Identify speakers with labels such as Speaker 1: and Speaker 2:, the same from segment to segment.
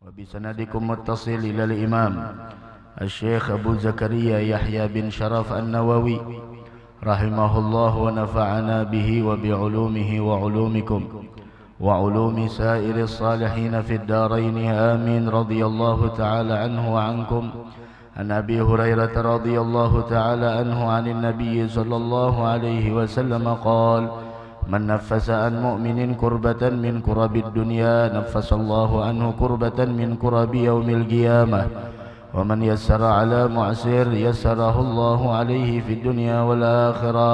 Speaker 1: وبسندكم متصل إلى الإمام الشيخ أبو زكريا يحيى بن شرف النووي رحمه الله ونفعنا به وبعلومه وعلومكم وعلوم سائر الصالحين في الدارين آمين. رضي الله تعالى عنه وعنكم عن أبي هريرة رضي الله تعالى عنه عن النبي صلى الله عليه وسلم قال: من نفس عن مؤمن كربة من كرب الدنيا نفس الله عنه كربة من كرب يوم القيامة ومن يسر على معسر يسره الله عليه في الدنيا والآخرة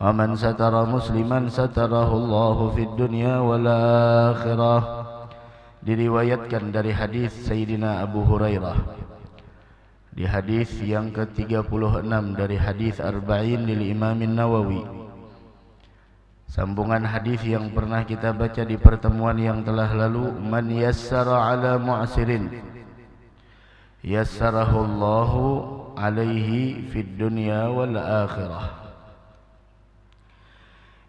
Speaker 1: ومن ستر مسلما ستره الله في الدنيا والآخرة. Diriwayatkan dari hadis Sayyidina Abu Hurairah, di hadis yang ke-36 dari hadis Arba'in lil Imam Nawawi, sambungan hadis yang pernah kita baca di pertemuan yang telah lalu. Man yassara ala mu'sirin yassarahu Allahu alaihi fid dunya wal akhirah,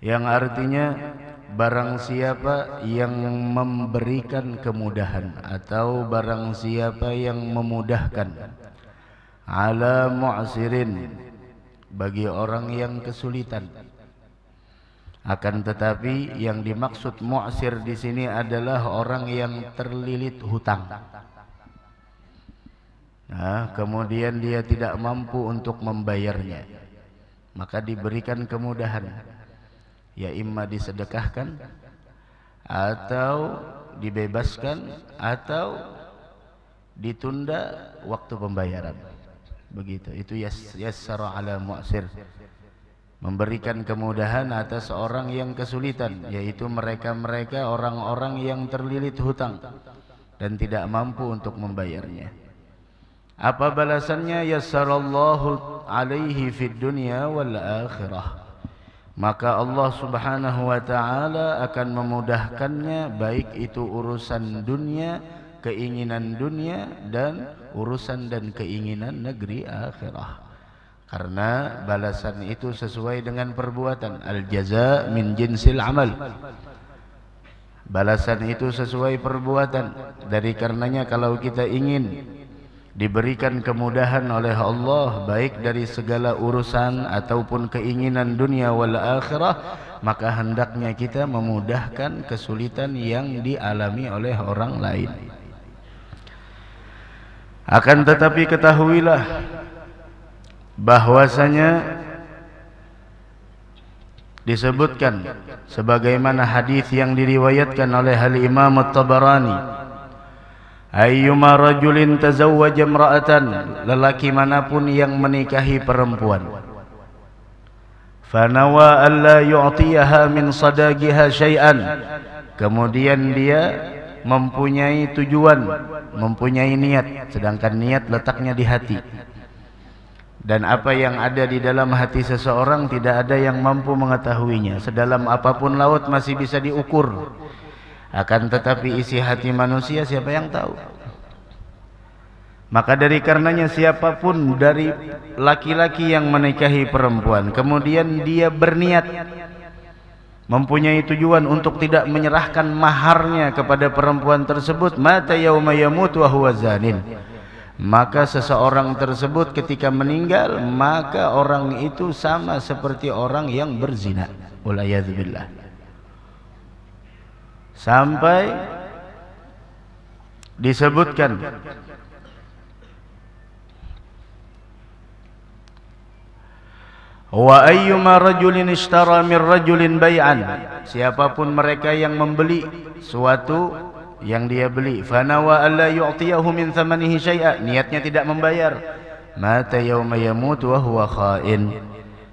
Speaker 1: yang artinya barang siapa yang memberikan kemudahan atau barang siapa yang memudahkan ala mu'sirin bagi orang yang kesulitan. Akan tetapi yang dimaksud mu'sir di sini adalah orang yang terlilit hutang. Nah, kemudian dia tidak mampu untuk membayarnya, maka diberikan kemudahan, ya imma disedekahkan atau dibebaskan atau ditunda waktu pembayaran. Begitu. Itu yassara ala mu'sir, memberikan kemudahan atas orang yang kesulitan, yaitu mereka-mereka orang-orang yang terlilit hutang dan tidak mampu untuk membayarnya. Apa balasannya? Yassarallahu alaihi fid dunya wal akhirah, maka Allah subhanahu wa ta'ala akan memudahkannya, baik itu urusan dunia, keinginan dunia, dan urusan dan keinginan negeri akhirah. Karena balasan itu sesuai dengan perbuatan. Al-jaza min jinsil amal, balasan itu sesuai perbuatan. Dari karenanya kalau kita ingin diberikan kemudahan oleh Allah baik dari segala urusan ataupun keinginan dunia wal akhirah, maka hendaknya kita memudahkan kesulitan yang dialami oleh orang lain. Akan tetapi ketahuilah bahwasanya disebutkan sebagaimana hadis yang diriwayatkan oleh Al-Imam At-Tabarani, ayyuma rajulin tazawwaja imra'atan, lelaki manapun yang menikahi perempuan, fanawa alla yu'tiyaha min sadaqiha syai'an, kemudian dia mempunyai tujuan, mempunyai niat, sedangkan niat letaknya di hati, dan apa yang ada di dalam hati seseorang tidak ada yang mampu mengetahuinya. Sedalam apapun laut masih bisa diukur, akan tetapi isi hati manusia siapa yang tahu? Maka dari karenanya siapapun dari laki-laki yang menikahi perempuan kemudian dia berniat, mempunyai tujuan untuk tidak menyerahkan maharnya kepada perempuan tersebut, mata yauma yamut wa huwa zanin, maka seseorang tersebut ketika meninggal, maka orang itu sama seperti orang yang berzina. Walayadzubillah. Sampai disebutkan wa ayyuma rajulin ishtara min rajulin bai'an, siapapun mereka yang membeli suatu yang dia beli, fanawa alla yu'tiyahu min thamanihi syai'a, niatnya tidak membayar, mata yauma yamut wa huwa kha'in,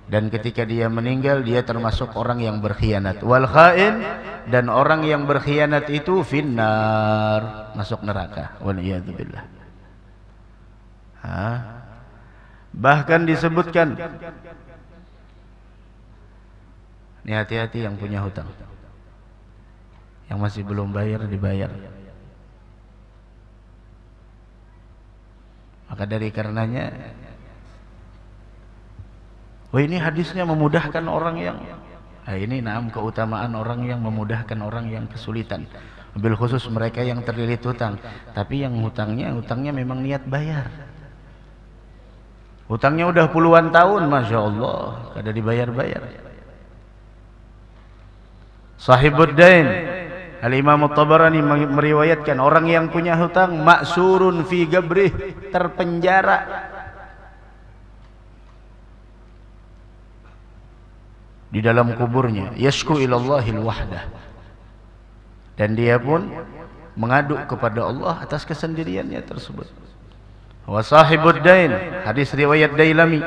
Speaker 1: dan ketika dia meninggal dia termasuk orang yang berkhianat. Wal kha'in, dan orang yang berkhianat itu finnar, masuk neraka. Waliyadzubillah. Bahkan disebutkan, ini hati-hati yang punya hutang, yang masih belum bayar dibayar. Maka dari karenanya, ini hadisnya memudahkan orang yang, ini keutamaan orang yang memudahkan orang yang kesulitan. Mobil khusus mereka yang terlilit hutang, tapi yang hutangnya memang niat bayar. Hutangnya udah puluhan tahun, masya Allah, kada dibayar-bayar. Sahibud Dain, Al-Imam At-Tabarani meriwayatkan orang yang punya hutang maksurun fi gabrih, terpenjara di dalam kuburnya, yashku ilallahil wahdah, dan dia pun mengadu kepada Allah atas kesendiriannya tersebut. Wa sahibud dain, hadis riwayat Dailami,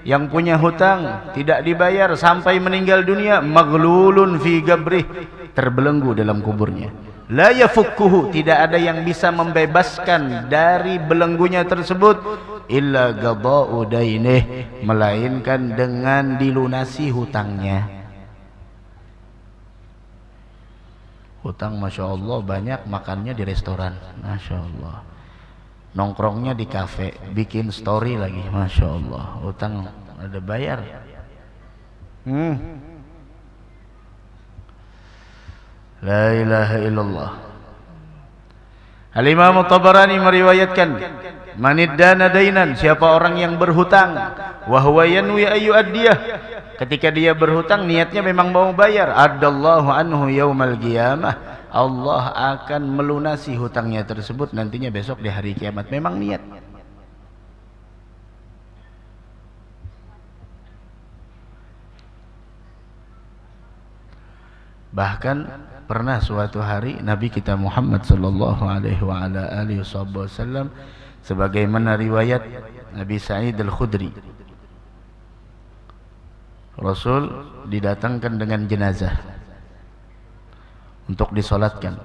Speaker 1: yang punya hutang tidak dibayar sampai meninggal dunia, maghlulun fi gabrih, terbelenggu dalam kuburnya. La yafukkuhu, tidak ada yang bisa membebaskan dari belenggunya tersebut, illa qada'u dainih, melainkan dengan dilunasi hutangnya. Hutang masya Allah banyak, makannya di restoran, masya Allah, nongkrongnya di kafe, bikin story lagi, masya Allah, hutang ada bayar. La ilaha illallah. Al-Imam At-Tabarani meriwayatkan, maniddana dainan, siapa orang yang berhutang, wa huwa yanwi ayu addiyah, ketika dia berhutang niatnya memang mau bayar, addallahu anhu yaumal qiyamah, Allah akan melunasi hutangnya tersebut nantinya besok di hari kiamat, memang niat. Bahkan pernah suatu hari Nabi kita Muhammad sallallahu alaihi wa ala alihi wasallam, sebagaimana riwayat Nabi Sa'id Al-Khudri, Rasul didatangkan dengan jenazah untuk disolatkan.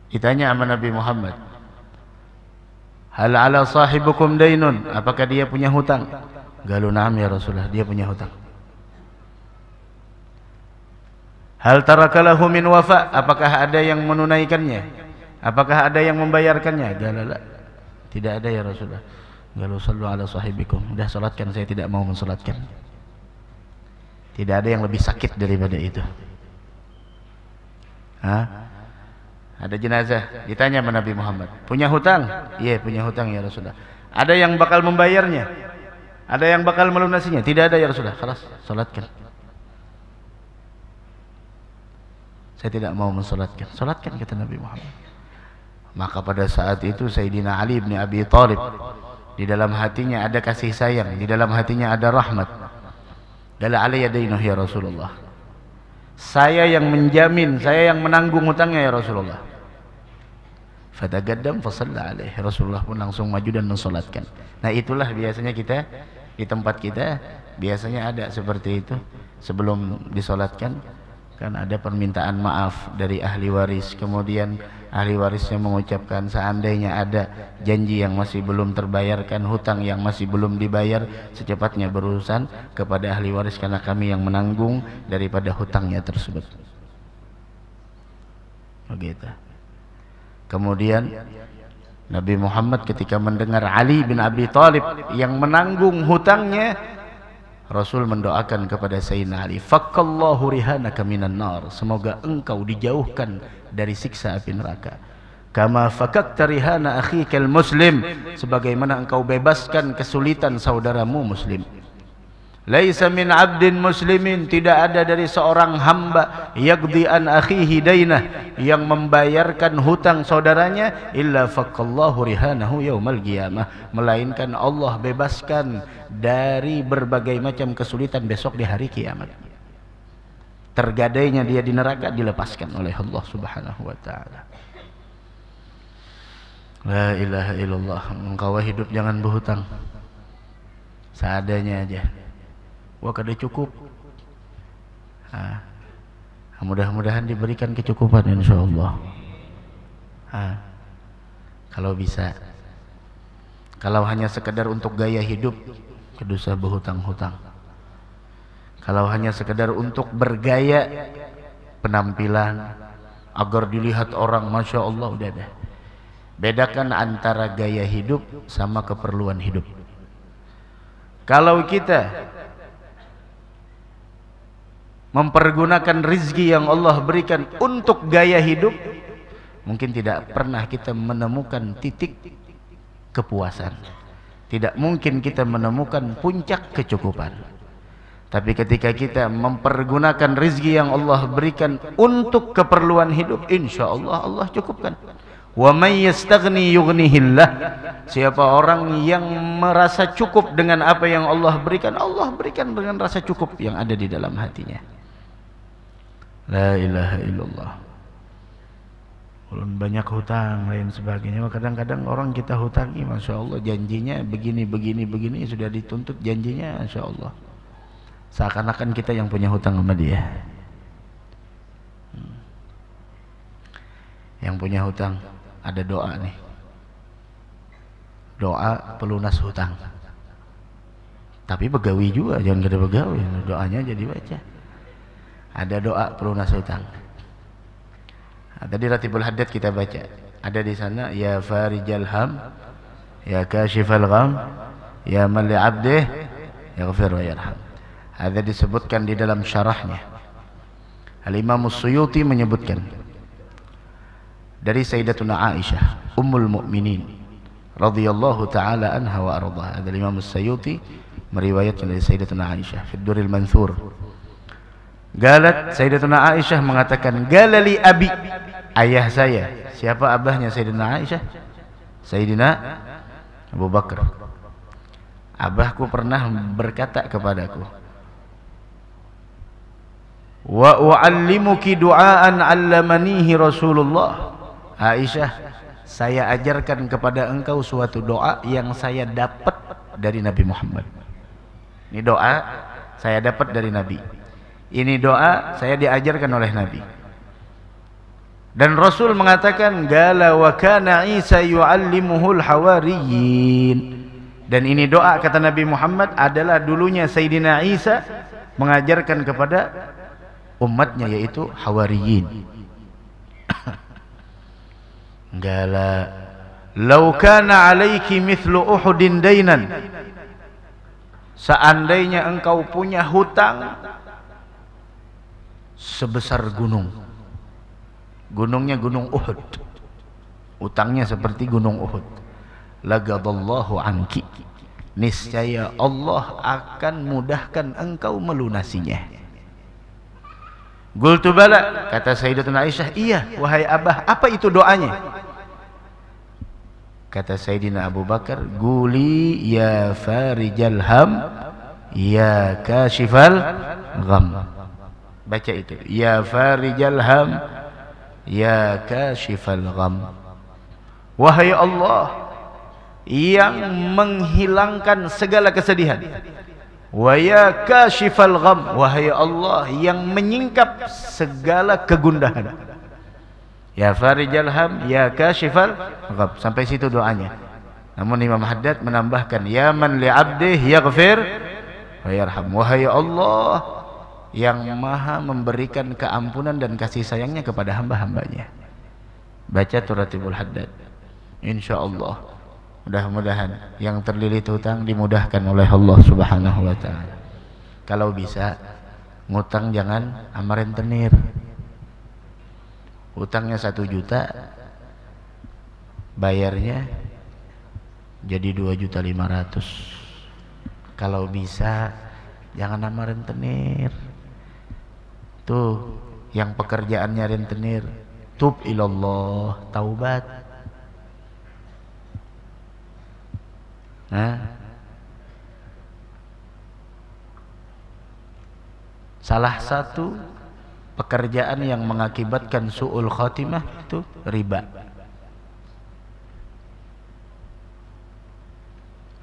Speaker 1: Ditanya sama Nabi Muhammad, hal ala sahibukum dainun, apakah dia punya hutang? Galu na'am ya Rasulullah, dia punya hutang. Hal tarakalahu min wafa, apakah ada yang menunaikannya? Apakah ada yang membayarkannya? Galala, tidak ada ya Rasulullah. Galu sallu ala sahibikum, sudah salatkan, saya tidak mau mensalatkan. Tidak ada yang lebih sakit daripada itu. Ada jenazah, ditanya sama Nabi Muhammad, punya hutang? Iya, punya hutang ya Rasulullah. Ada yang bakal membayarnya? Ada yang bakal melunasinya? Tidak ada ya Rasulullah. Khalas, salatkan. Saya tidak mau mensalatkan. Salatkan, kata Nabi Muhammad. Maka pada saat itu Sayyidina Ali bin Abi Thalib, di dalam hatinya ada kasih sayang, di dalam hatinya ada rahmat. Dala alayya dainuh ya Rasulullah, saya yang menjamin, saya yang menanggung hutangnya ya Rasulullah. Fatagaddam fasalla alaihi, Rasulullah pun langsung maju dan mensolatkan. Nah itulah biasanya kita di tempat kita biasanya ada seperti itu. Sebelum disolatkan kan ada permintaan maaf dari ahli waris, kemudian ahli warisnya mengucapkan seandainya ada janji yang masih belum terbayarkan, hutang yang masih belum dibayar, secepatnya berurusan kepada ahli waris karena kami yang menanggung daripada hutangnya tersebut. Begitu. Kemudian Nabi Muhammad ketika mendengar Ali bin Abi Thalib yang menanggung hutangnya, Rasul mendoakan kepada Sayyidina Ali, fakallahu rihanaka minan nar, semoga engkau dijauhkan dari siksa api neraka. Kama fakakta rihana akhikal muslim, sebagaimana engkau bebaskan kesulitan saudaramu muslim. Laisa min abdin muslimin, tidak ada dari seorang hamba yaqdi an akhihi dainah, yang membayarkan hutang saudaranya, illa fakallahu rihanahu yaumal qiyamah, melainkan Allah bebaskan dari berbagai macam kesulitan besok di hari kiamat. Tergadainya dia di neraka dilepaskan oleh Allah Subhanahu wa taala. La ilaha illallah. Engkau hidup jangan berhutang, seadanya aja. Wah, kada cukup. Mudah-mudahan diberikan kecukupan insyaallah. Kalau bisa, kalau hanya sekedar untuk gaya hidup, tidak usah berhutang-hutang. Kalau hanya sekedar untuk bergaya penampilan agar dilihat orang, masya Allah, udah dah. Bedakan antara gaya hidup sama keperluan hidup. Kalau kita mempergunakan rizki yang Allah berikan untuk gaya hidup, mungkin tidak pernah kita menemukan titik kepuasan. Tidak mungkin kita menemukan puncak kecukupan. Tapi ketika kita mempergunakan rezeki yang Allah berikan untuk keperluan hidup, insya Allah Allah cukupkan. Wa may yastaghni yughnihillah. Siapa orang yang merasa cukup dengan apa yang Allah berikan, Allah berikan dengan rasa cukup yang ada di dalam hatinya. La ilaha illallah. Banyak hutang lain sebagainya. Kadang-kadang orang kita hutangi, masya Allah, janjinya begini sudah dituntut janjinya, masya Allah. Seakan-akan kita yang punya hutang sama dia. Yang punya hutang ada doa nih, doa pelunas hutang. Tapi begawi juga, jangan kada begawi, doanya jadi baca. Ada doa pelunas hutang. Tadi Ratibul Haddad kita baca, ada di sana, ya farijal ham, ya kashifal gham, ya man li abdih yaghfir wa yarham. Ada disebutkan di dalam syarahnya. Al-Imam As-Suyuti menyebutkan dari Sayyidatuna Aisyah Ummul Mukminin radhiyallahu taala anha wa ardhaha. Al-Imam As-Suyuti meriwayatkan dari Sayyidatuna Aisyah fi Durrul Manthur. Galat Sayyidatuna Aisyah mengatakan, galali abi, ayah saya. Siapa abahnya Sayyidatuna Aisyah? Sayyidina Abu Bakar. Abahku pernah berkata kepadaku, wa u'allimuki du'aan 'allamanihi Rasulullah. Aisyah, saya ajarkan kepada engkau suatu doa yang saya dapat dari Nabi Muhammad. Ini doa saya dapat dari Nabi. Ini doa saya diajarkan oleh Nabi. Dan Rasul mengatakan, gala wa kana Isa yu'allimuhul hawariyin. Dan ini doa kata Nabi Muhammad adalah dulunya Sayyidina Isa mengajarkan kepada umatnya, yaitu hawariyin. Gala law kana alaiki mithlu Uhudin dainan. Seandainya engkau punya hutang sebesar gunung. Gunungnya gunung Uhud. Utangnya seperti gunung Uhud. Lagadallahu anki. Niscaya Allah akan mudahkan engkau melunasinya. Qultu bala, kata Sayyidatuna Aisyah, iya wahai abah, apa itu doanya? Kata Sayyidina Abu Bakar, guli ya farijal ham, ya kashifal gham. Baca itu, ya farijal ham, ya kashifal gham. Wahai Allah yang menghilangkan segala kesedihan, wa ya kashifal gham, wahai Allah yang menyingkap segala kegundahan. Ya farijal ham, ya kashifal gham. Sampai situ doanya. Namun Imam Haddad menambahkan, ya man li abdih yaghfir wa yarham, wahai Allah yang maha memberikan keampunan dan kasih sayangnya kepada hamba-hambanya. Baca Ratibul Haddad, insyaallah. Mudah-mudahan yang terlilit hutang dimudahkan oleh Allah Subhanahu wa taala. Kalau bisa ngutang jangan amarin tenir. Utangnya 1 juta, bayarnya jadi 2.500.000. Kalau bisa jangan amarin tenir. Tuh yang pekerjaannya rentenir, tub ilallah, taubat. Salah satu pekerjaan yang mengakibatkan su'ul khatimah itu riba.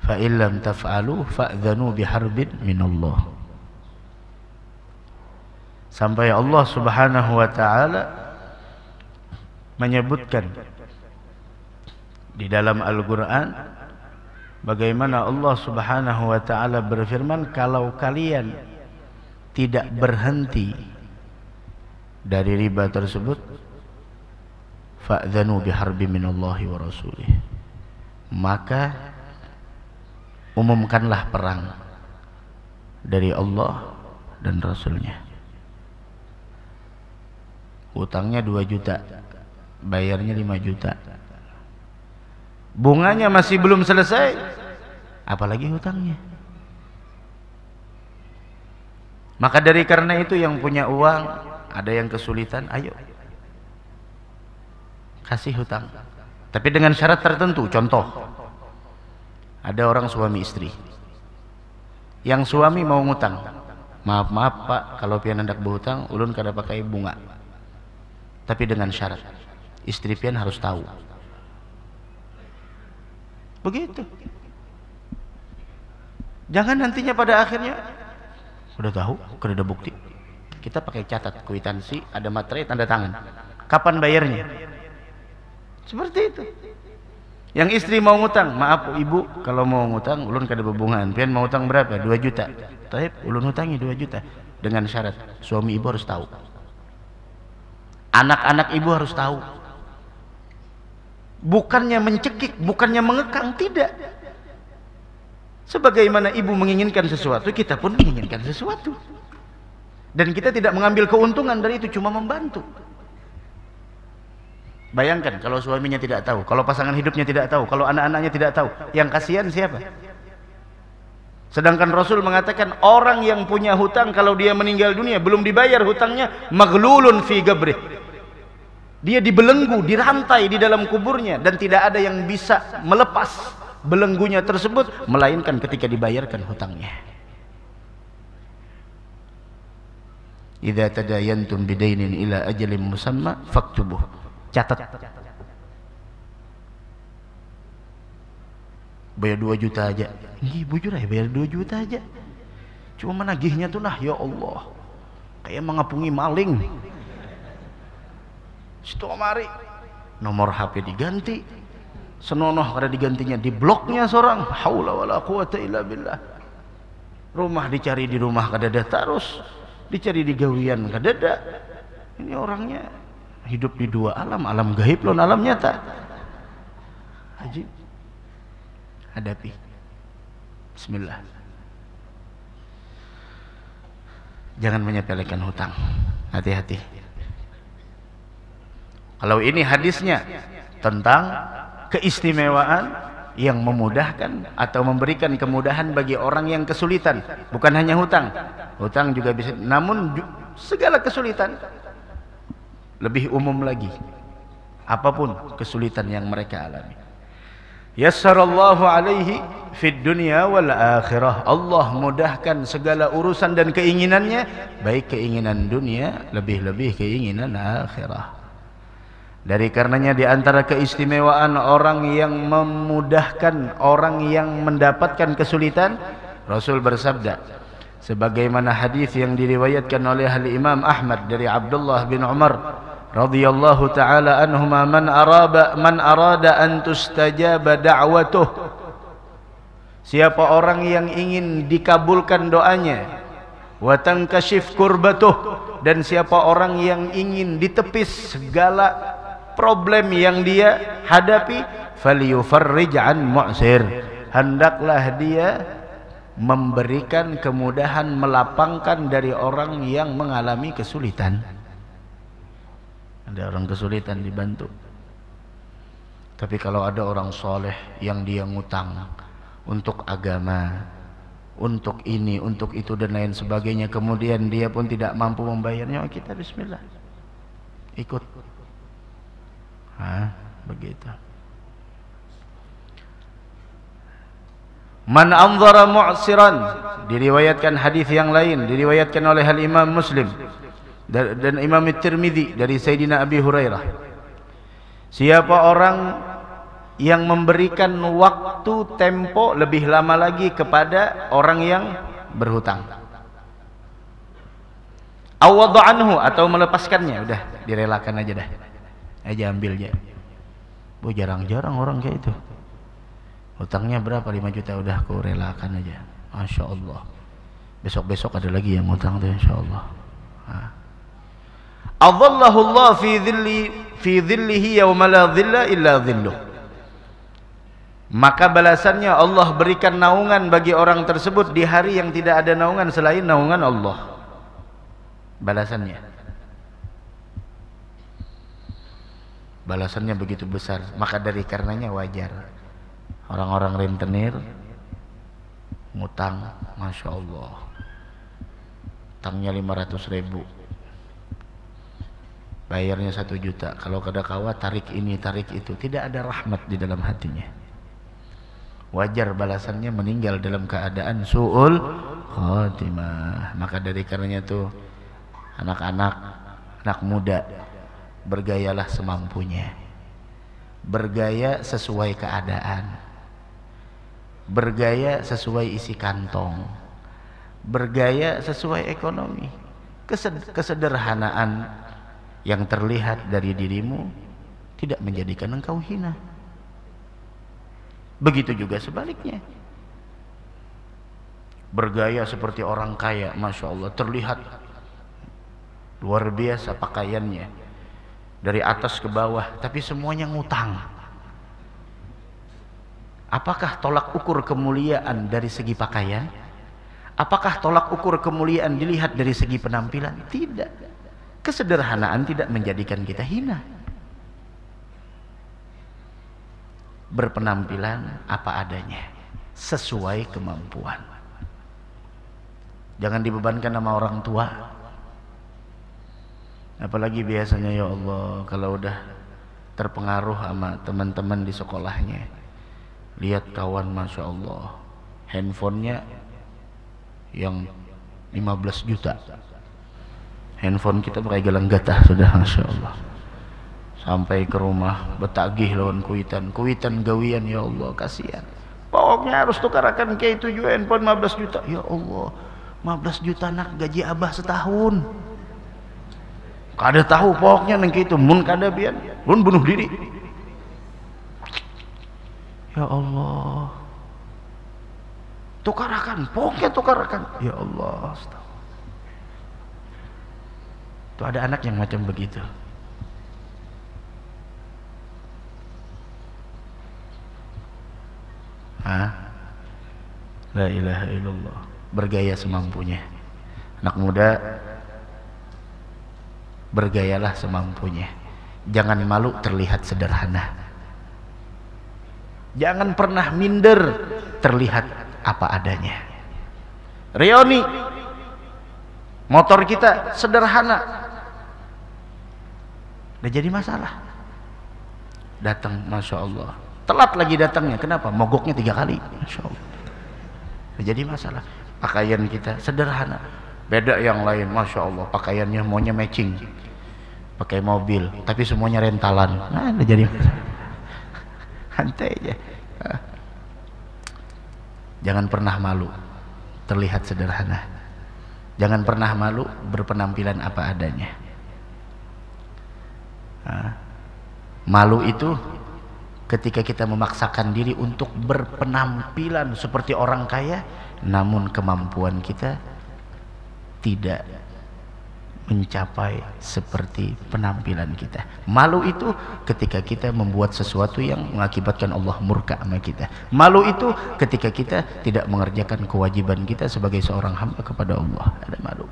Speaker 1: Fa illam taf'alu fa'dhanu biharbin minallah. Sampai Allah Subhanahu wa taala menyebutkan di dalam Al-Qur'an bagaimana Allah Subhanahu wa taala berfirman, kalau kalian tidak berhenti dari riba tersebut, fa'dhanu biharbi minallahi wa rasulih, maka umumkanlah perang dari Allah dan Rasulnya. Hutangnya 2 juta, bayarnya 5 juta. Bunganya masih belum selesai, apalagi hutangnya. Maka dari karena itu yang punya uang, ada yang kesulitan, ayo kasih hutang. Tapi dengan syarat tertentu. Contoh, ada orang suami istri. Yang suami mau ngutang, maaf pak, kalau pian hendak berhutang ulun kada pakai bunga. Tapi dengan syarat, istri pian harus tahu. Begitu. Jangan nantinya pada akhirnya udah tahu, kada ada bukti. Kita pakai catat kwitansi, ada materai, tanda tangan. Kapan bayarnya? Seperti itu. Yang istri mau ngutang, maaf ibu, kalau mau ngutang ulun kada bebungaan. Pian mau ngutang berapa? 2 juta. Taib, ulun hutangi 2 juta. Dengan syarat suami ibu harus tahu. Anak-anak ibu harus tahu. Bukannya mencekik, bukannya mengekang, tidak. Sebagaimana ibu menginginkan sesuatu, kita pun menginginkan sesuatu. Dan kita tidak mengambil keuntungan dari itu, cuma membantu. Bayangkan kalau suaminya tidak tahu, kalau pasangan hidupnya tidak tahu, kalau anak-anaknya tidak tahu, yang kasihan siapa? Sedangkan Rasul mengatakan orang yang punya hutang kalau dia meninggal dunia belum dibayar hutangnya, maghlulun fi gabrih. Dia dibelenggu, dirantai di dalam kuburnya, dan tidak ada yang bisa melepas belenggunya tersebut melainkan ketika dibayarkan hutangnya. Idza tadayantum bidainin ila ajalin musamma faktubuh. Catat. Bayar 2 juta aja. Nggih, bujur ya, bayar 2 juta aja. Cuma menagihnya tuh nah, ya Allah, kayak mengapungi maling. Situ mari nomor HP diganti, senonoh kada digantinya, di bloknya seorang. Haula wala quwata illa billah. Rumah dicari di rumah kada ada, terus dicari di gawian kada ada. Ini orangnya hidup di 2 alam, alam gaib lawan alam nyata. Ajib. Hadapi. Bismillah. Jangan menyepelekan hutang. Hati-hati. Kalau ini hadisnya tentang keistimewaan yang memudahkan atau memberikan kemudahan bagi orang yang kesulitan, bukan hanya hutang. Hutang juga bisa, namun segala kesulitan, lebih umum lagi, apapun kesulitan yang mereka alami. Yassarallahu alaihi fid dunya wal akhirah. Allah mudahkan segala urusan dan keinginannya, baik keinginan dunia, lebih-lebih keinginan akhirah. Dari karenanya di antara keistimewaan orang yang memudahkan orang yang mendapatkan kesulitan, Rasul bersabda sebagaimana hadis yang diriwayatkan oleh Imam Ahmad dari Abdullah bin Umar radhiyallahu taala anhuma, man arada an tustajaba da'watuh, siapa orang yang ingin dikabulkan doanya, wa tankashif kurbatuh, dan siapa orang yang ingin ditepis segala problem yang dia hadapi, falyufarrij an mu'sir, hendaklah dia memberikan kemudahan, melapangkan dari orang yang mengalami kesulitan. Ada orang kesulitan dibantu. Tapi kalau ada orang soleh yang dia ngutang untuk agama, untuk ini, untuk itu dan lain sebagainya, kemudian dia pun tidak mampu membayarnya, kita bismillah, ikut. Begitu. Man anzara mu'siran, diriwayatkan hadis yang lain, diriwayatkan oleh Imam Muslim dan Imam Tirmidzi dari Sayyidina Abi Hurairah. Siapa orang yang memberikan waktu tempo lebih lama lagi kepada orang yang berhutang, awadha anhu, atau melepaskannya, udah direlakan aja dah, aja ambil aja. Jarang-jarang orang kayak itu. Hutangnya berapa? 5 juta, udah kau relakan aja. Masya Allah. Besok-besok ada lagi yang hutang tuh, insya Allah. Adhallahu Allah fi dhillihi yawma la dhilla illa dhilluh. Maka balasannya Allah berikan naungan bagi orang tersebut di hari yang tidak ada naungan selain naungan Allah. Balasannya. balasannya begitu besar. Maka dari karenanya wajar orang-orang rentenir ngutang, Masya Allah, utangnya 500.000, bayarnya 1 juta. Kalau kada kawa tarik ini tarik itu, tidak ada rahmat di dalam hatinya. Wajar balasannya meninggal dalam keadaan su'ul khatimah. Maka dari karenanya tuh anak-anak, anak muda, bergayalah semampunya, bergaya sesuai keadaan, bergaya sesuai isi kantong, bergaya sesuai ekonomi. Kesederhanaan yang terlihat dari dirimu tidak menjadikan engkau hina. Begitu juga sebaliknya. Bergaya seperti orang kaya, Masya Allah, terlihat luar biasa pakaiannya dari atas ke bawah, tapi semuanya ngutang. Apakah tolak ukur kemuliaan dari segi pakaian? Apakah tolak ukur kemuliaan dilihat dari segi penampilan? Tidak. Kesederhanaan tidak menjadikan kita hina. Berpenampilan apa adanya, sesuai kemampuan. Jangan dibebankan sama orang tua. Apalagi biasanya, ya Allah, kalau udah terpengaruh sama teman-teman di sekolahnya, lihat kawan, Masya Allah, handphonenya yang 15 juta. Handphone kita pakai gelang gatah sudah, Masya Allah. Sampai ke rumah betagih lawan kuitan gawian, ya Allah, kasihan. Pokoknya harus tukarakan ke itu juga handphone 15 juta. Ya Allah, 15 juta nak gaji abah setahun. Kada tahu pokoknya nang itu mun kada bian, mun bunuh diri. Ya Allah. Tukarakan, pokoknya tukarakan. Ya Allah. Tuh ada anak yang macam begitu. La ilaha illallah. Bergaya semampunya. Anak muda, bergayalah semampunya. Jangan malu terlihat sederhana. Jangan pernah minder terlihat apa adanya. Rioni, motor kita sederhana, udah jadi masalah. Datang, Masya Allah, telat lagi datangnya. Kenapa? Mogoknya 3 kali. Masya Allah, udah jadi masalah. Pakaian kita sederhana, beda yang lain, Masya Allah, pakaiannya maunya matching, pakai mobil tapi semuanya rentalan. Nah, udah jadi santai aja. Jangan pernah malu terlihat sederhana. Jangan pernah malu berpenampilan apa adanya. Malu itu ketika kita memaksakan diri untuk berpenampilan seperti orang kaya, namun kemampuan kita tidak mencapai seperti penampilan kita. Malu itu ketika kita membuat sesuatu yang mengakibatkan Allah murka sama kita. Malu itu ketika kita tidak mengerjakan kewajiban kita sebagai seorang hamba kepada Allah. Ada malu.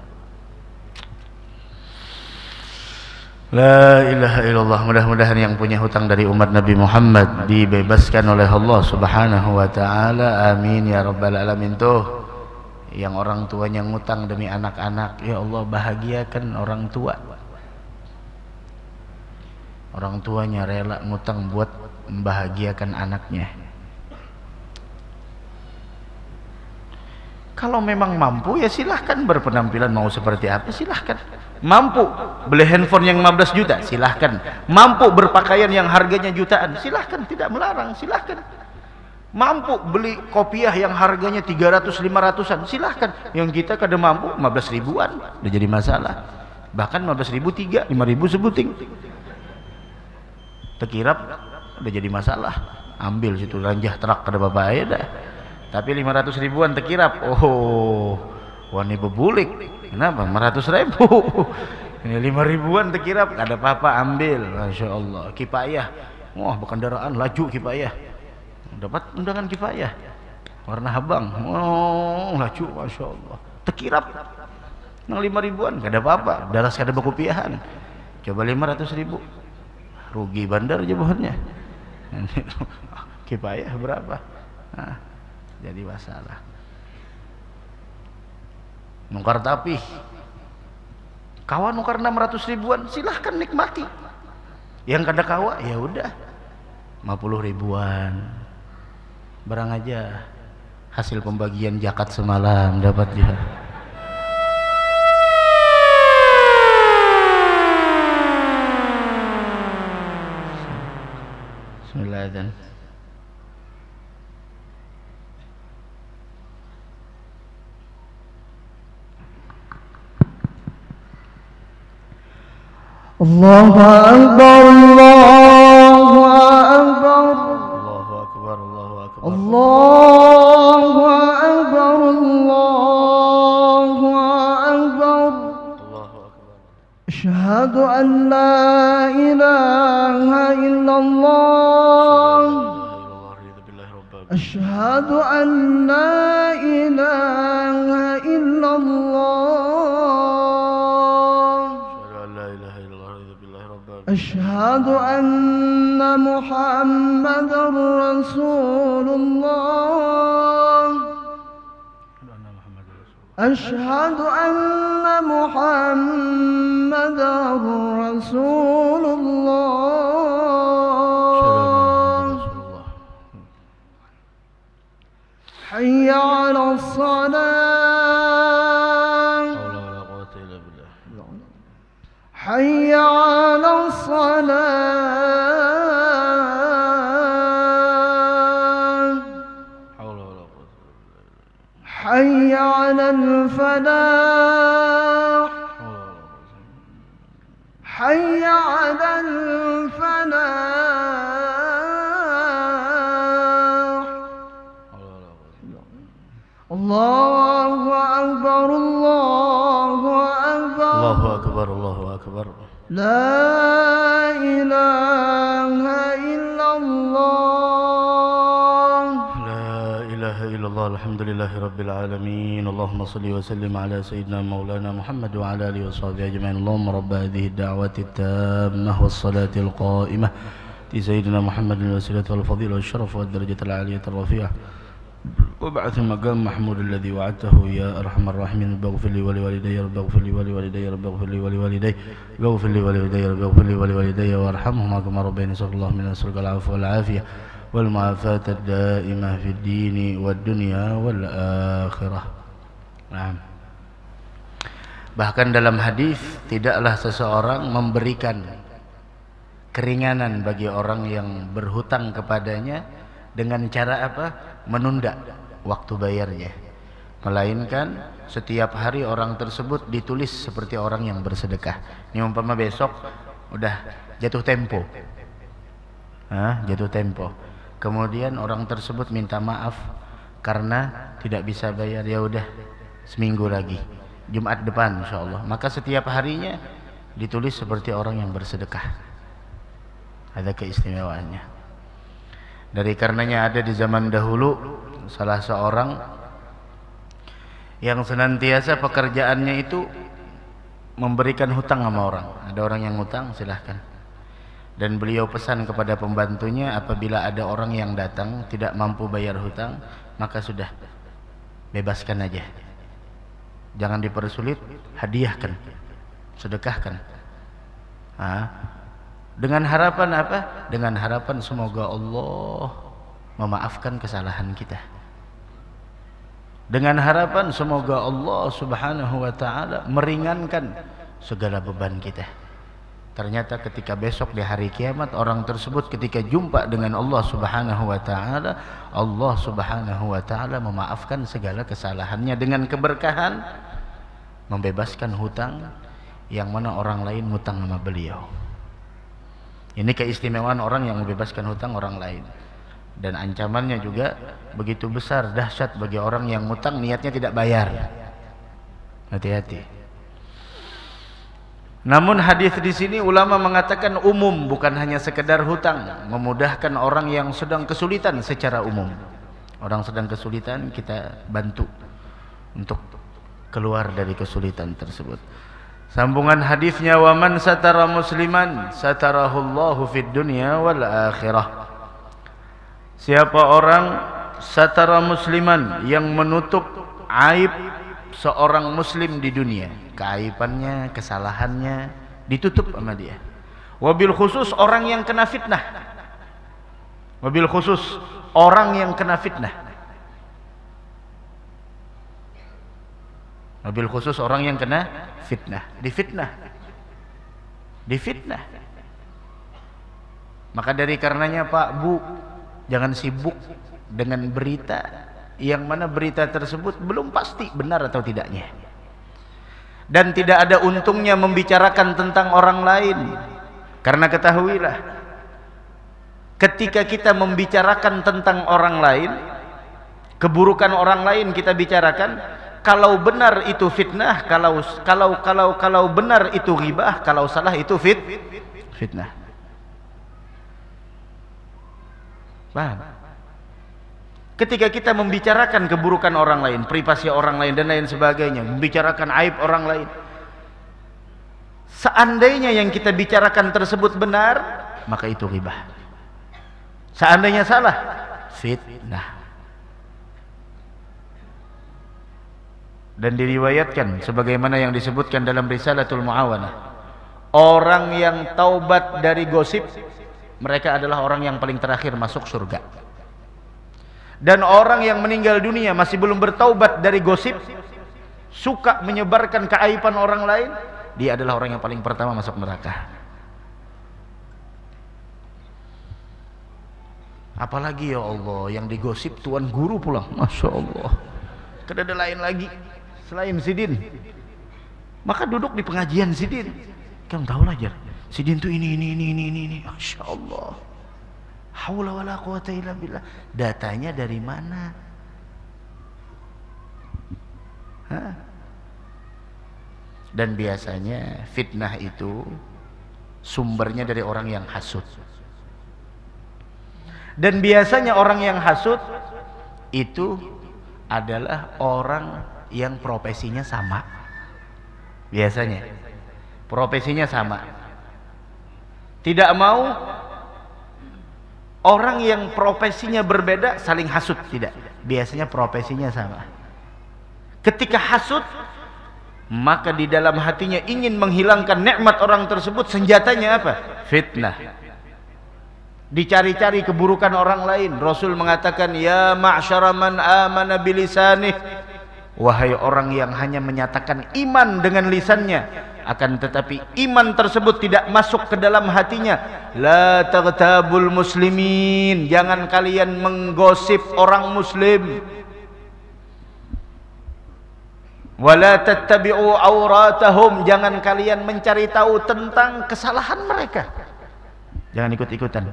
Speaker 1: La ilaha illallah. Mudah-mudahan yang punya hutang dari umat Nabi Muhammad dibebaskan oleh Allah Subhanahu wa taala. Amin ya rabbal alamin. Tuh yang orang tuanya ngutang demi anak-anak, ya Allah, bahagiakan orang tua. Orang tuanya rela ngutang buat membahagiakan anaknya. Kalau memang mampu ya silahkan berpenampilan mau seperti apa, silahkan. Mampu beli handphone yang 15 juta, silahkan. Mampu berpakaian yang harganya jutaan, silahkan, tidak melarang, silahkan. Mampu beli kopiah yang harganya 300-500an, silahkan. Yang kita kada mampu 15 ribuan, udah jadi masalah. Bahkan 15 ribu 3, 5 ribu sebuting, tekirap udah jadi masalah. Ambil situ ranjah terak kada bapak aja dah. Tapi 500 ribuan tekirap, oh wani bebulik. Kenapa? 500 ribu. Ini 5 ribuan tekirap, kada apa-apa, ambil. Masya Allah. Kipayah, wah berkendaraan laju kipayah, dapat undangan kifayah warna habang, oh laju, Masya Allah, tekirap nang 5 ribuan, gak ada apa-apa, dalas kada berkopiahan. Coba 500 ribu, rugi bandar jebohannya. Kifayah berapa? Nah, jadi masalah. Nukar tapi kawan nukar 600 ribuan, silahkan nikmati. Yang kada kawa ya udah 50 ribuan. Barang aja hasil pembagian zakat semalam dapat dia. Bismillahirrahmanirrahim.
Speaker 2: Allahu Akbar, Allahu Akbar,
Speaker 1: Allahu Akbar, Allahu Akbar,
Speaker 2: Allahu Akbar, Allahu Akbar.
Speaker 1: Allahu Akbar.
Speaker 2: Asyhadu an la ilaha illallah. Asyhadu an la ilaha illallah. أشهد أن محمدا رسول الله. أشهد أن محمدا رسول الله. حي على الصلاة. حي على الصلاة. حي على الفلاح. حي على الفلاح. الله أكبر، الله أكبر،
Speaker 1: الله أكبر، الله أكبر.
Speaker 2: لا إله إلا الله.
Speaker 1: لا إله إلا الله. الحمد لله رب العالمين. اللهم صل وسلم على سيدنا مولانا محمد وعلى آله وصحبه أجمعين. اللهم رب هذه الدعوة التامة والصلاة القائمة لسيدنا محمد الوسيلة والفضيلة والشرف والدرجة العالية الرفيعة وابعث المقام محمود الذي وعدته يا أرحم الراحمين. اغفر لي ولوالدي، رب اغفر لي ولوالدي، رب اغفر لي ولوالدي، اغفر لي ولوالدي، رب اغفر لي ولوالدي وارحمهما كما ربياني صغيرا. الله من نسألك العفو والعافية والمعافاة الدائمة في الدين والدنيا والآخرة. Nah, bahkan dalam hadis tidaklah seseorang memberikan keringanan bagi orang yang berhutang kepadanya dengan cara apa? Menunda waktu bayarnya, melainkan setiap hari orang tersebut ditulis seperti orang yang bersedekah. Ini umpama besok udah jatuh tempo, jatuh tempo, kemudian orang tersebut minta maaf karena tidak bisa bayar, ya udah seminggu lagi, Jumat depan insyaallah, maka setiap harinya ditulis seperti orang yang bersedekah. Ada keistimewaannya. Dari karenanya ada di zaman dahulu salah seorang yang senantiasa pekerjaannya itu memberikan hutang sama orang. Ada orang yang hutang, silahkan. Dan beliau pesan kepada pembantunya, apabila ada orang yang datang tidak mampu bayar hutang, maka sudah bebaskan aja, jangan dipersulit, hadiahkan, sedekahkan. Dengan harapan apa? Dengan harapan semoga Allah memaafkan kesalahan kita. Dengan harapan semoga Allah Subhanahu wa taala meringankan segala beban kita. Ternyata ketika besok di hari kiamat orang tersebut ketika jumpa dengan Allah Subhanahu wa taala, Allah Subhanahu wa taala memaafkan segala kesalahannya dengan keberkahan membebaskan hutang yang mana orang lain hutang sama beliau. Ini keistimewaan orang yang membebaskan hutang orang lain. Dan ancamannya juga begitu besar, dahsyat bagi orang yang hutang niatnya tidak bayar. Hati-hati. Namun hadis di sini ulama mengatakan umum, bukan hanya sekedar hutang, memudahkan orang yang sedang kesulitan secara umum. Orang sedang kesulitan kita bantu untuk keluar dari kesulitan tersebut. Sambungan hadisnya, wa man satara musliman satarahullahu fid dunya wal akhirah. Siapa orang satara musliman yang menutup aib seorang muslim di dunia, keaibannya, kesalahannya ditutup sama dia. Wabil khusus orang yang kena fitnah. Wabil khusus orang yang kena fitnah. Wabil khusus orang yang kena fitnah. Difitnah. Maka dari karenanya Pak, Bu, jangan sibuk dengan berita yang mana berita tersebut belum pasti benar atau tidaknya. Dan tidak ada untungnya membicarakan tentang orang lain. Karena ketahuilah, ketika kita membicarakan tentang orang lain, keburukan orang lain kita bicarakan, kalau benar itu fitnah, kalau benar itu ghibah, kalau salah itu fitnah. Paham? Ketika kita membicarakan keburukan orang lain, privasi orang lain dan lain sebagainya, membicarakan aib orang lain, seandainya yang kita bicarakan tersebut benar, maka itu ghibah. Seandainya salah, fitnah. Dan diriwayatkan sebagaimana yang disebutkan dalam Risalatul Muawanah, orang yang taubat dari gosip, mereka adalah orang yang paling terakhir masuk surga. Dan orang yang meninggal dunia masih belum bertaubat dari gosip, suka menyebarkan keaiban orang lain, dia adalah orang yang paling pertama masuk neraka. Apalagi ya Allah, yang digosip tuan guru pulang, Masya Allah. Kada ada lain lagi selain Sidin. Maka duduk di pengajian Sidin, kamu tahu lah jar, Sidin tuh ini, Masya Allah. Haula wala quwata illa billah. Datanya dari mana? Hah? Dan biasanya fitnah itu sumbernya dari orang yang hasud. Dan biasanya orang yang hasud itu adalah orang yang profesinya sama. Biasanya profesinya sama. Tidak mau orang yang profesinya berbeda saling hasud, tidak. Biasanya profesinya sama. Ketika hasud, maka di dalam hatinya ingin menghilangkan nikmat orang tersebut, senjatanya apa? Fitnah. Dicari-cari keburukan orang lain. Rasul mengatakan, ya ma'syara man amana bilisanih, wahai orang yang hanya menyatakan iman dengan lisannya, akan tetapi iman tersebut tidak masuk ke dalam hatinya, la taghtabul muslimin, jangan kalian menggosip orang muslim, wala tattabi'u auratahum, jangan kalian mencari tahu tentang kesalahan mereka, jangan ikut-ikutan.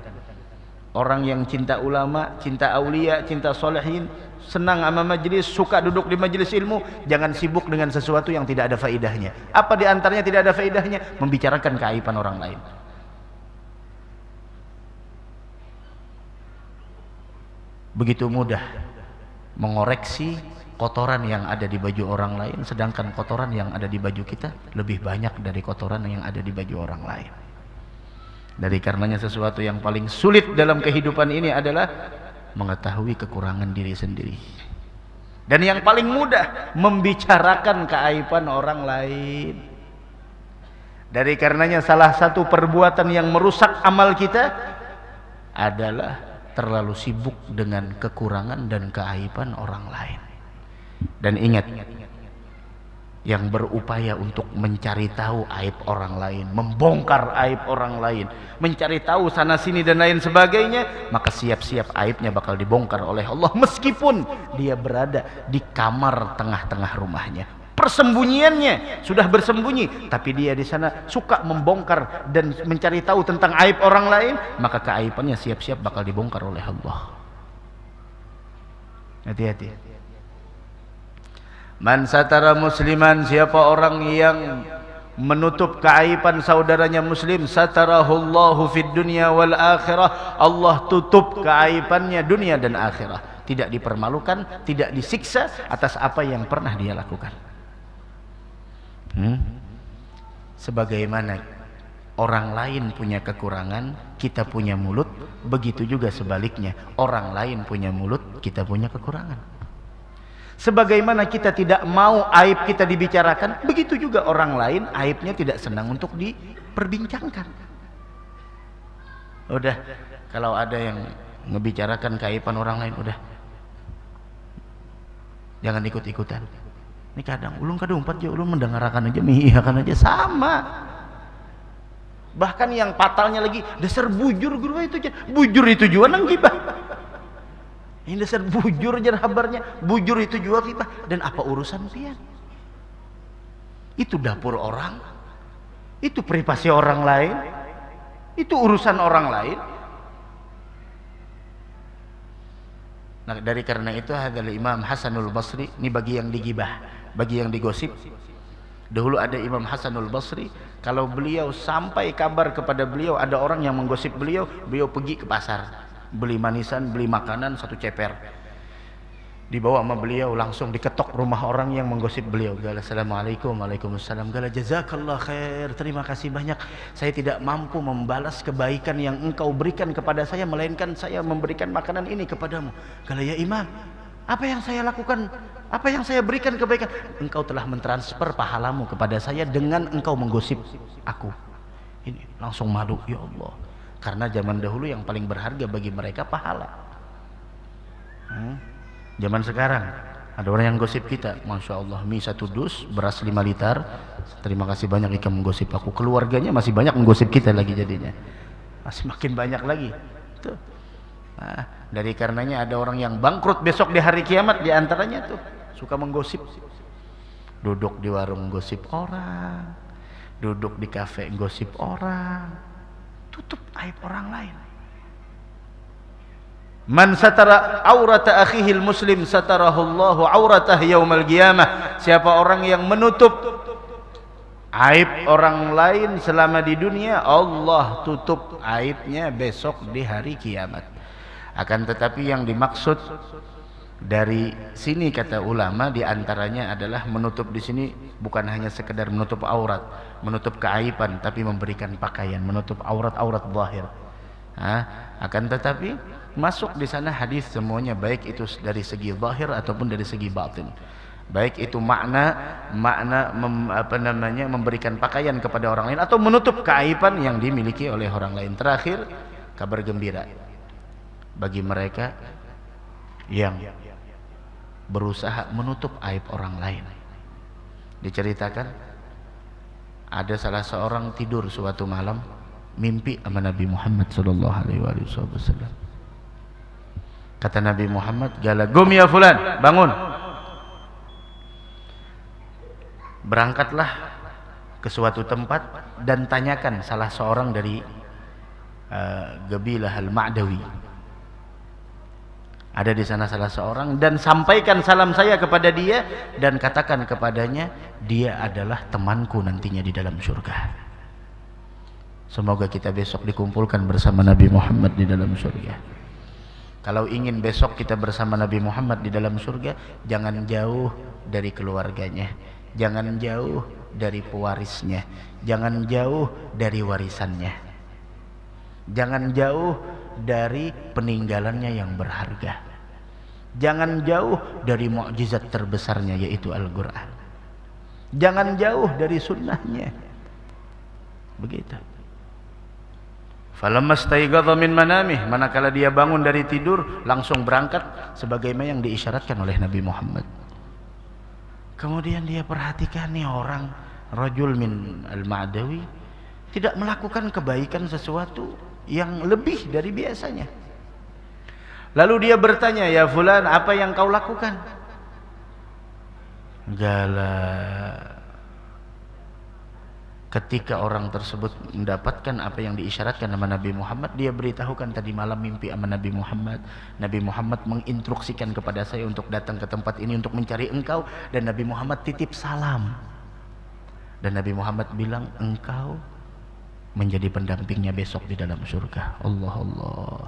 Speaker 1: Orang yang cinta ulama, cinta aulia, cinta solehin, senang sama majelis, suka duduk di majelis ilmu, jangan sibuk dengan sesuatu yang tidak ada faedahnya. Apa di antaranya tidak ada faedahnya? Membicarakan keaiban orang lain. Begitu mudah mengoreksi kotoran yang ada di baju orang lain, sedangkan kotoran yang ada di baju kita lebih banyak dari kotoran yang ada di baju orang lain. Dari karenanya sesuatu yang paling sulit dalam kehidupan ini adalah mengetahui kekurangan diri sendiri. Dan yang paling mudah membicarakan keaiban orang lain. Dari karenanya salah satu perbuatan yang merusak amal kita adalah terlalu sibuk dengan kekurangan dan keaiban orang lain. Dan ingat, yang berupaya untuk mencari tahu aib orang lain, membongkar aib orang lain, mencari tahu sana sini dan lain sebagainya, maka siap-siap aibnya bakal dibongkar oleh Allah, meskipun dia berada di kamar tengah-tengah rumahnya. Persembunyiannya sudah bersembunyi, tapi dia di sana suka membongkar dan mencari tahu tentang aib orang lain, maka keaibannya siap-siap bakal dibongkar oleh Allah. Hati-hati. Man satara musliman, siapa orang yang menutup keaiban saudaranya muslim, satarahullahu fid dunya wal akhirah, Allah tutup keaibannya dunia dan akhirat. Tidak dipermalukan, tidak disiksa atas apa yang pernah dia lakukan. Sebagaimana orang lain punya kekurangan, kita punya mulut, begitu juga sebaliknya. Orang lain punya mulut, kita punya kekurangan. Sebagaimana kita tidak mau aib kita dibicarakan, begitu juga orang lain aibnya tidak senang untuk diperbincangkan. Udah, kalau ada yang ngebicarakan keaiban orang lain, udah, jangan ikut-ikutan. Ini kadang ulun kadumpat aja, ulun mendengarkan aja, mengiyakan aja, sama. Bahkan yang fatalnya lagi, dasar bujur guru itu aja. Bujur itu juga nang gibah. Ini dasar bujur aja kabarnya. Bujur itu juga gibah. Dan apa urusan pian? Itu dapur orang. Itu privasi orang lain. Itu urusan orang lain. Nah, dari karena itu adalah Imam Hasanul Basri, ini bagi yang digibah, bagi yang digosip. Dahulu ada Imam Hasanul Basri, kalau beliau sampai kabar kepada beliau ada orang yang menggosip beliau, beliau pergi ke pasar, beli manisan, beli makanan, satu ceper, dibawa sama beliau, langsung diketok rumah orang yang menggosip beliau. Gala, assalamualaikum, waalaikumsalam. Gala, jazakallah khair, terima kasih banyak, saya tidak mampu membalas kebaikan yang engkau berikan kepada saya, melainkan saya memberikan makanan ini kepadamu. Gala, ya Imam, apa yang saya lakukan, apa yang saya berikan kebaikan? Engkau telah mentransfer pahalamu kepada saya dengan engkau menggosip aku. Ini langsung malu, ya Allah, karena zaman dahulu yang paling berharga bagi mereka pahala. Zaman sekarang ada orang yang gosip kita, masya Allah, mie 1 dus, beras 5 liter, terima kasih banyak ikan menggosip aku. Keluarganya masih banyak menggosip kita lagi, jadinya masih makin banyak lagi tuh. Nah, dari karenanya ada orang yang bangkrut besok di hari kiamat, diantaranya tuh suka menggosip. Duduk di warung gosip orang, duduk di kafe gosip orang, tutup aib orang lain. Man satara aurata akhihil muslim satarahullahu auratah yaumal qiyamah. Siapa orang yang menutup aib orang lain selama di dunia, Allah tutup aibnya besok di hari kiamat. Akan tetapi yang dimaksud dari sini kata ulama diantaranya adalah menutup di sini bukan hanya sekedar menutup aurat, menutup keaiban, tapi memberikan pakaian, menutup aurat-aurat zahir. Akan tetapi masuk di sana hadis semuanya, baik itu dari segi zahir ataupun dari segi batin. Baik itu memberikan pakaian kepada orang lain atau menutup keaiban yang dimiliki oleh orang lain. Terakhir, kabar gembira bagi mereka yang berusaha menutup aib orang lain. Diceritakan ada salah seorang tidur suatu malam, mimpi sama Nabi Muhammad sallallahu alaihi wasallam. Kata Nabi Muhammad, "Gala, gum ya fulan, bangun. Berangkatlah ke suatu tempat dan tanyakan salah seorang dari Gabilah Al-Ma'dawi. Ada di sana salah seorang, dan sampaikan salam saya kepada dia dan katakan kepadanya, dia adalah temanku nantinya di dalam surga." Semoga kita besok dikumpulkan bersama Nabi Muhammad di dalam surga. Kalau ingin besok kita bersama Nabi Muhammad di dalam surga, jangan jauh dari keluarganya, jangan jauh dari pewarisnya, jangan jauh dari warisannya, jangan jauh dari peninggalannya yang berharga, jangan jauh dari mukjizat terbesarnya yaitu Al-Quran, jangan jauh dari sunnahnya. Begitu. Falamma staiqadha min manamih, manakala dia bangun dari tidur langsung berangkat sebagaimana yang diisyaratkan oleh Nabi Muhammad. Kemudian dia perhatikan nih orang, rajul min al-Ma'dawi, tidak melakukan kebaikan sesuatu yang lebih dari biasanya. Lalu dia bertanya, "Ya fulan, apa yang kau lakukan?" Gala, ketika orang tersebut mendapatkan apa yang diisyaratkan sama Nabi Muhammad, dia beritahukan tadi malam mimpi sama Nabi Muhammad. Nabi Muhammad menginstruksikan kepada saya untuk datang ke tempat ini untuk mencari engkau, dan Nabi Muhammad titip salam. Dan Nabi Muhammad bilang, engkau menjadi pendampingnya besok di dalam surga. Allah Allah.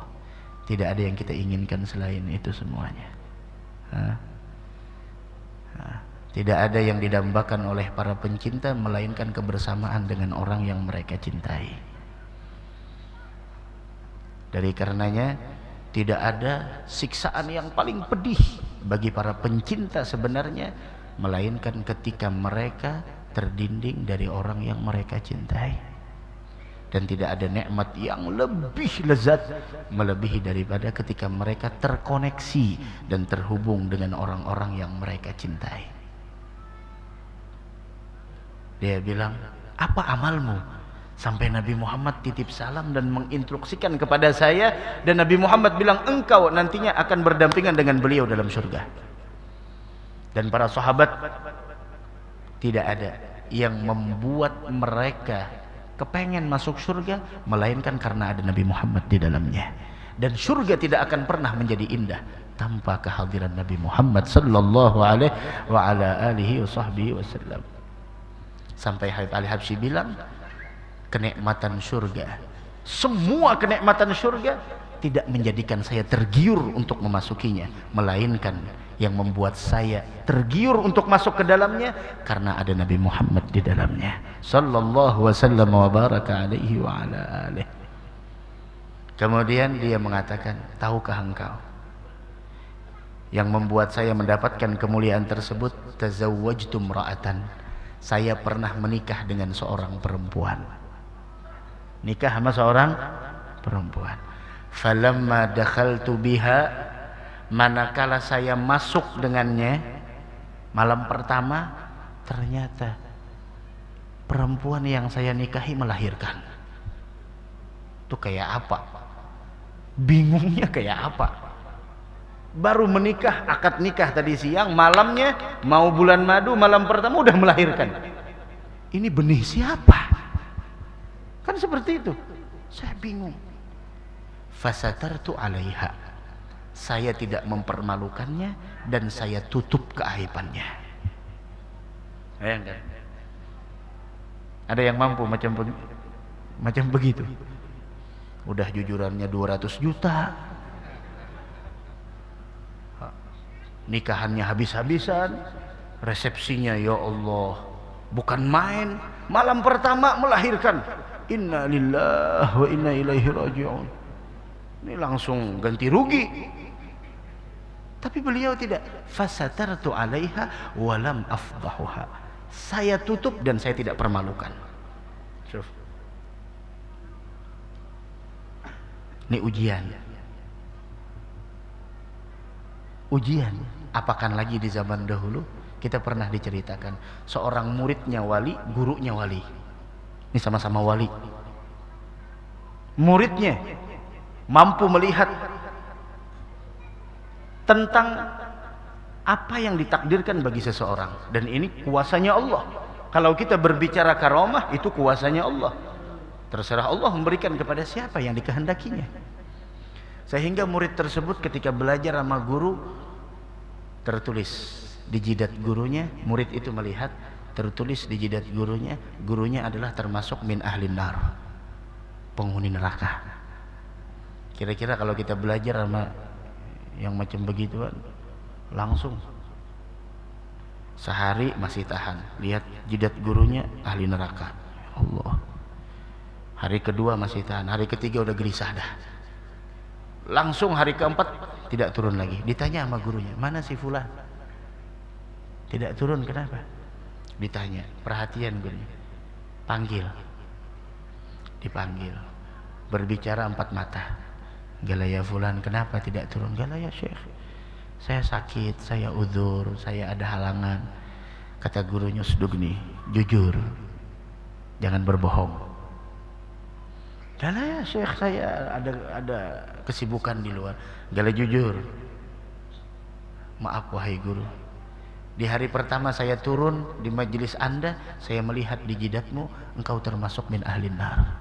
Speaker 1: Tidak ada yang kita inginkan selain itu semuanya. Tidak ada yang didambakan oleh para pencinta melainkan kebersamaan dengan orang yang mereka cintai. Dari karenanya tidak ada siksaan yang paling pedih bagi para pencinta sebenarnya melainkan ketika mereka terdinding dari orang yang mereka cintai. Dan tidak ada nikmat yang lebih lezat melebihi daripada ketika mereka terkoneksi dan terhubung dengan orang-orang yang mereka cintai. Dia bilang, apa amalmu? Sampai Nabi Muhammad titip salam dan menginstruksikan kepada saya, dan Nabi Muhammad bilang, engkau nantinya akan berdampingan dengan beliau dalam surga. Dan para sahabat tidak ada yang membuat mereka kepengen masuk surga melainkan karena ada Nabi Muhammad di dalamnya. Dan surga tidak akan pernah menjadi indah tanpa kehadiran Nabi Muhammad sallallahu alaihi wa ala alihi wasallam. Sampai Habib Ali Habsyi bilang, kenikmatan surga, semua kenikmatan surga tidak menjadikan saya tergiur untuk memasukinya, melainkan yang membuat saya tergiur untuk masuk ke dalamnya karena ada Nabi Muhammad di dalamnya sallallahu wasallam wa baraka alaihi wa ala alihi. Kemudian dia mengatakan, tahukah engkau yang membuat saya mendapatkan kemuliaan tersebut? Tazawwajtu imra'atan, saya pernah menikah dengan seorang perempuan. Nikah sama seorang perempuan. Falamma dakhaltu biha, manakala saya masuk dengannya malam pertama, ternyata perempuan yang saya nikahi melahirkan. Itu kayak apa? Bingungnya kayak apa? Baru menikah, akad nikah tadi siang, malamnya mau bulan madu, malam pertama udah melahirkan. Ini benih siapa? Kan seperti itu. Saya bingung. Fasatartu alaiha, saya tidak mempermalukannya dan saya tutup keaibannya. Bayangkan, ada yang mampu macam begitu. Udah jujurannya 200 juta, nikahannya habis-habisan, resepsinya ya Allah bukan main, malam pertama melahirkan. Inna lillahi wa inna ilaihi raji'un. Ini langsung ganti rugi. Tapi beliau tidak. Fasatartu alaiha walam afdahuha, saya tutup dan saya tidak permalukan. Ini ujian. Ujian. Apakan lagi di zaman dahulu kita pernah diceritakan seorang muridnya wali, gurunya wali. Ini sama-sama wali. Muridnya mampu melihat tentang apa yang ditakdirkan bagi seseorang, dan ini kuasanya Allah. Kalau kita berbicara karamah, itu kuasanya Allah. Terserah Allah memberikan kepada siapa yang dikehendakinya. Sehingga murid tersebut ketika belajar sama guru, tertulis di jidat gurunya, murid itu melihat tertulis di jidat gurunya, gurunya adalah termasuk min ahlin nar, penghuni neraka. Kira-kira kalau kita belajar sama yang macam begituan, langsung sehari masih tahan, lihat jidat gurunya ahli neraka, Allah. Hari kedua masih tahan, hari ketiga udah gelisah dah. Langsung hari keempat tidak turun lagi. Ditanya sama gurunya, mana si fulan? Tidak turun, kenapa? Ditanya, perhatian gurunya, panggil, dipanggil, berbicara empat mata. Galaya fulan, kenapa tidak turun? Galaya syekh, saya sakit, saya udzur, saya ada halangan. Kata gurunya, sudugni, jujur, jangan berbohong. Galaya syekh, saya ada kesibukan di luar. Galaya jujur, maaf wahai guru, di hari pertama saya turun di majelis Anda, saya melihat di jidatmu engkau termasuk min ahlin nar.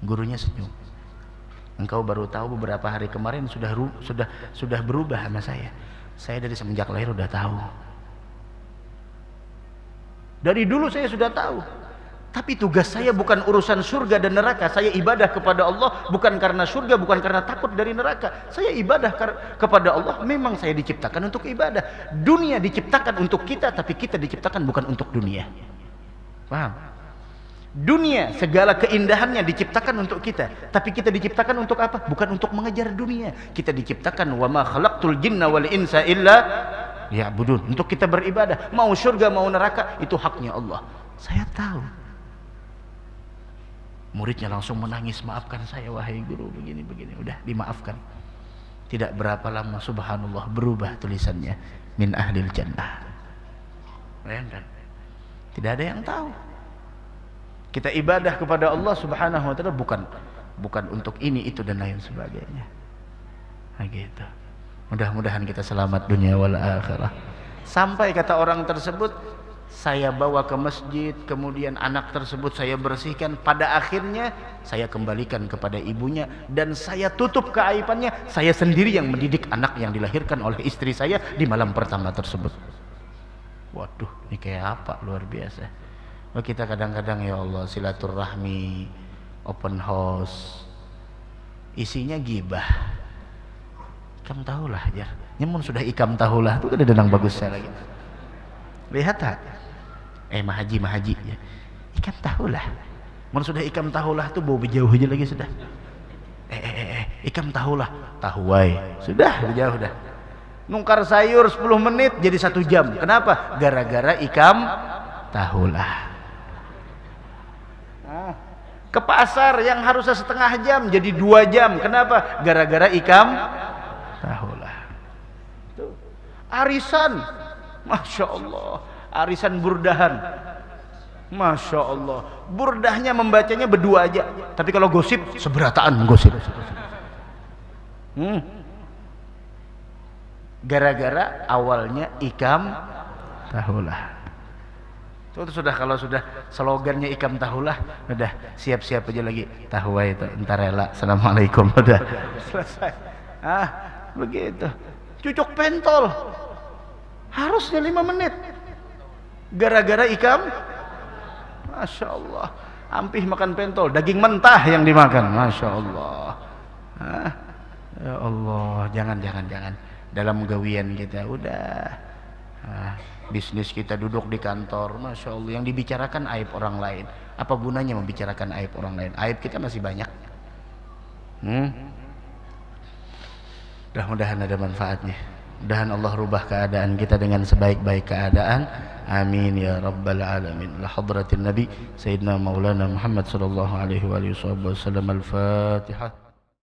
Speaker 1: Gurunya senyum. Engkau baru tahu beberapa hari kemarin sudah berubah sama saya. Saya dari semenjak lahir sudah tahu. Dari dulu saya sudah tahu. Tapi tugas saya bukan urusan surga dan neraka. Saya ibadah kepada Allah bukan karena surga, bukan karena takut dari neraka. Saya ibadah kepada Allah, memang saya diciptakan untuk ibadah. Dunia diciptakan untuk kita, tapi kita diciptakan bukan untuk dunia. Paham? Dunia segala keindahannya diciptakan untuk kita, tapi kita diciptakan untuk apa? Bukan untuk mengejar dunia. Kita diciptakan wa ma khalaqtul jinna wal insa illa liya'budun, untuk kita beribadah. Mau surga mau neraka itu haknya Allah. Saya tahu. Muridnya langsung menangis, maafkan saya wahai guru, begini-begini. Udah dimaafkan. Tidak berapa lama subhanallah berubah tulisannya, min ahlil jannah. Bayangkan, tidak ada yang tahu. Kita ibadah kepada Allah subhanahu wa ta'ala bukan untuk ini, itu dan lain sebagainya. Nah gitu. Mudah-mudahan kita selamat dunia wal akhirah. Sampai kata orang tersebut, saya bawa ke masjid, kemudian anak tersebut saya bersihkan, pada akhirnya saya kembalikan kepada ibunya dan saya tutup keaibannya. Saya sendiri yang mendidik anak yang dilahirkan oleh istri saya di malam pertama tersebut. Waduh, ini kayak apa, luar biasa. Oh, kita kadang-kadang ya Allah silaturahmi, open house, isinya gibah. Ikam tahulah ya, nyamun sudah ikam tahulah itu ada denang bagus saya lagi. Lihat tak? Mahaji ya. Ikam tahulah. Mun sudah ikam tahulah tuh bau jauh aja lagi sudah. Ikam tahulah, tahuai. Sudah jauh dah. Nungkar sayur 10 menit jadi 1 jam. Kenapa? Gara-gara ikam tahulah. Ke pasar yang harusnya setengah jam jadi 2 jam. Kenapa? Gara-gara ikam tahulah. Tuh. Arisan, masya Allah. Arisan burdahan, masya Allah. Burdahnya membacanya berdua aja. Tapi kalau gosip seberataan gosip. Gara-gara awalnya ikam tahulah. Itu sudah, kalau sudah slogannya ikam tahulah, udah siap-siap aja lagi. Tahulah itu entar rela. Assalamualaikum, udah selesai. Begitu. Cucuk pentol harusnya 5 menit. Gara-gara ikam, masya Allah. Ampih makan pentol, daging mentah yang dimakan, masya Allah. Ya Allah, jangan. Dalam gawian kita udah, bisnis kita duduk di kantor, masya Allah. Yang dibicarakan aib orang lain. Apa gunanya membicarakan aib orang lain? Aib kita masih banyak. Mudah-mudahan ada manfaatnya. Mudah-mudahan Allah rubah keadaan kita dengan sebaik-baik keadaan. Amin ya rabbal alamin. La hadratin Nabi Sayyidina Maulana Muhammad sallallahu alaihi wa alihi wasallam. Al-Fatihah.